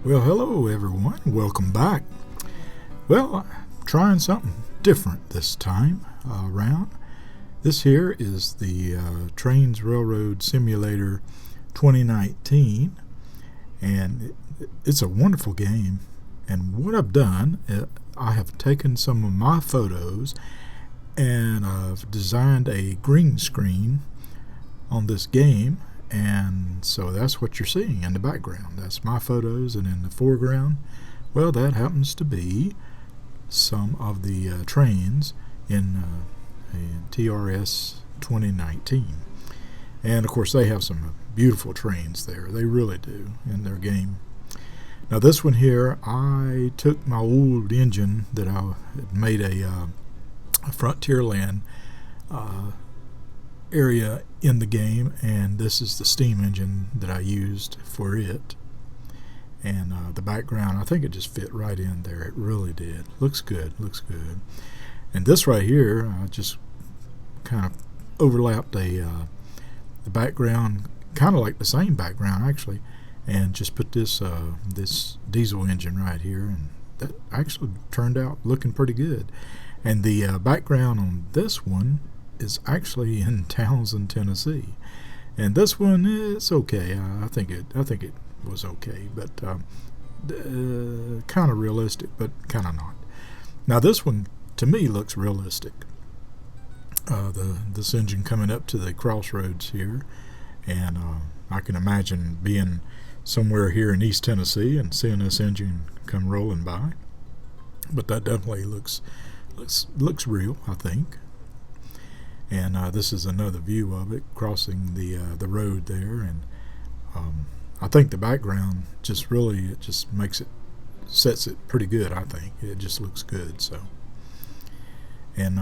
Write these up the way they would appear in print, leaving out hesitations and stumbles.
Well, hello everyone. Welcome back. Well, trying something different this time around. This here is the Trains Railroad Simulator 2019, and it's a wonderful game. And what I've done, I have taken some of my photos and I've designed a green screen on this game, and so that's what you're seeing in the background. That's my photos, and in the foreground, well, that happens to be some of the trains in TRS 2019. And of course they have some beautiful trains there. They really do in their game. Now this one here, I took my old engine that I had made a Frontierland area in the game, and this is the steam engine that I used for it. And the background, I think it just fit right in there. It really did. Looks good, looks good. And this right here, I just kind of overlapped the background, kind of like the same background actually, and just put this this diesel engine right here, and that actually turned out looking pretty good. And the background on this one is actually in Townsend, Tennessee, and this one is okay. I think it was okay, but kind of realistic, but kind of not. Now this one to me looks realistic. This engine coming up to the crossroads here, and I can imagine being somewhere here in East Tennessee and seeing this engine come rolling by. But that definitely looks real, I think. And this is another view of it crossing the road there, and I think the background just really sets it pretty good. I think it just looks good. So, and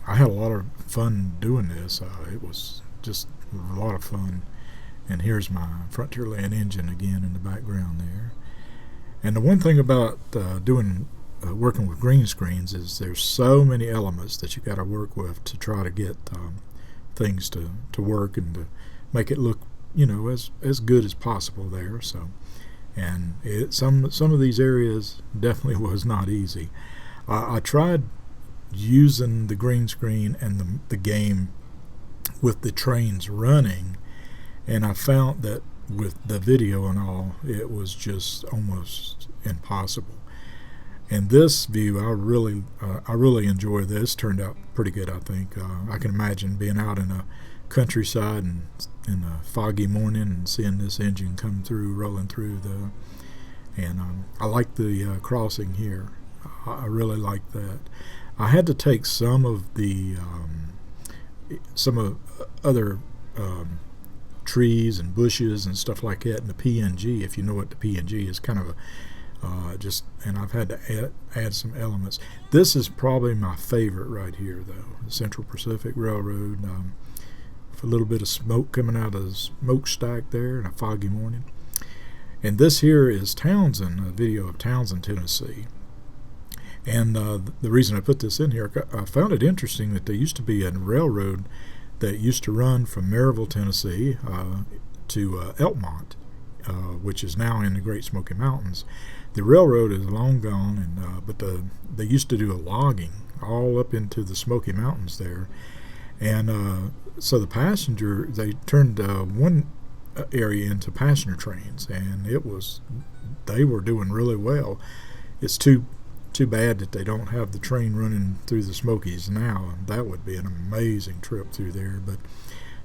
I had a lot of fun doing this. It was just a lot of fun. And here's my Frontierland engine again in the background there. And the one thing about working with green screens is there's so many elements that you got to work with to try to get things to work and to make it look, as good as possible there. So, and some of these areas definitely was not easy. I tried using the green screen and the game with the trains running, and I found that with the video and all, it was just almost impossible. And this view, I really enjoy this. Turned out pretty good, I think. I can imagine being out in a countryside and in a foggy morning and seeing this engine come through, rolling through and I like the crossing here. I really like that. I had to take some of other trees and bushes and stuff like that in the PNG. If you know what the PNG is, kind of and I've had to add some elements. This is probably my favorite right here, though, the Central Pacific Railroad. With a little bit of smoke coming out of the smokestack there in a foggy morning. And this here is Townsend, a video of Townsend, Tennessee. And the reason I put this in here, I found it interesting that there used to be a railroad that used to run from Maryville, Tennessee to Elkmont, which is now in the Great-Smoky-Mountains. The railroad is long gone, and but they used to do a logging all up into the Smoky Mountains there. And so they turned one area into passenger trains, and they were doing really well. It's too bad that they don't have the train running through the Smokies now. That would be an amazing trip through there. But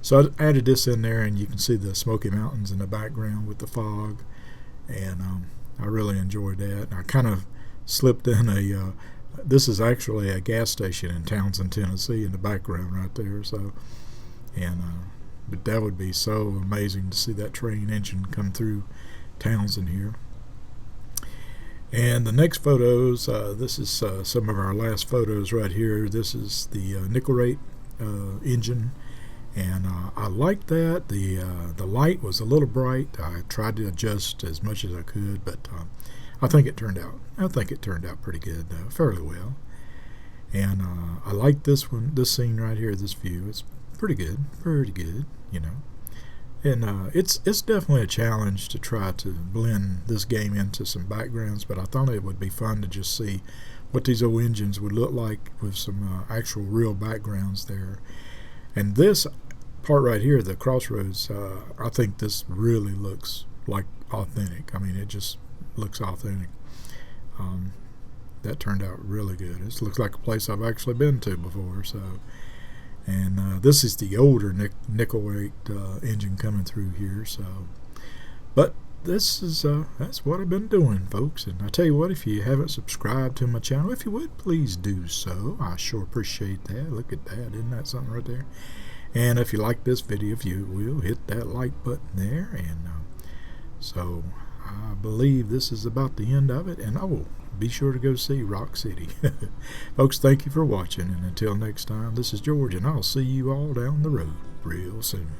so I added this in there, and you can see the Smoky Mountains in the background with the fog, and I really enjoyed that. And I kind of slipped in this is actually a gas station in Townsend, Tennessee, in the background right there. So, but that would be so amazing to see that train engine come through Townsend here. And the next photos, this is some of our last photos right here. This is the nickel rate engine, and I liked that. The light was a little bright. I tried to adjust as much as I could, but I think it turned out pretty good, fairly well. And I like this scene right here, this view. It's pretty good, And it's definitely a challenge to try to blend this game into some backgrounds, but I thought it would be fun to just see what these old engines would look like with some actual real backgrounds there. And this part right here, the crossroads, I think this really looks like authentic. I mean, it just looks authentic. That turned out really good. It looks like a place I've actually been to before. So, and this is the older nickel rate engine coming through here. So, but this is that's what I've been doing, folks. And I tell you what, if you haven't subscribed to my channel, if you would, please do so. I sure appreciate that. Look at that. Isn't that something right there? And if you like this video, if you will, hit that like button there. And so I believe this is about the end of it. And I will be sure to go see Rock City. Folks, thank you for watching. And until next time, this is George, and I'll see you all down the road real soon.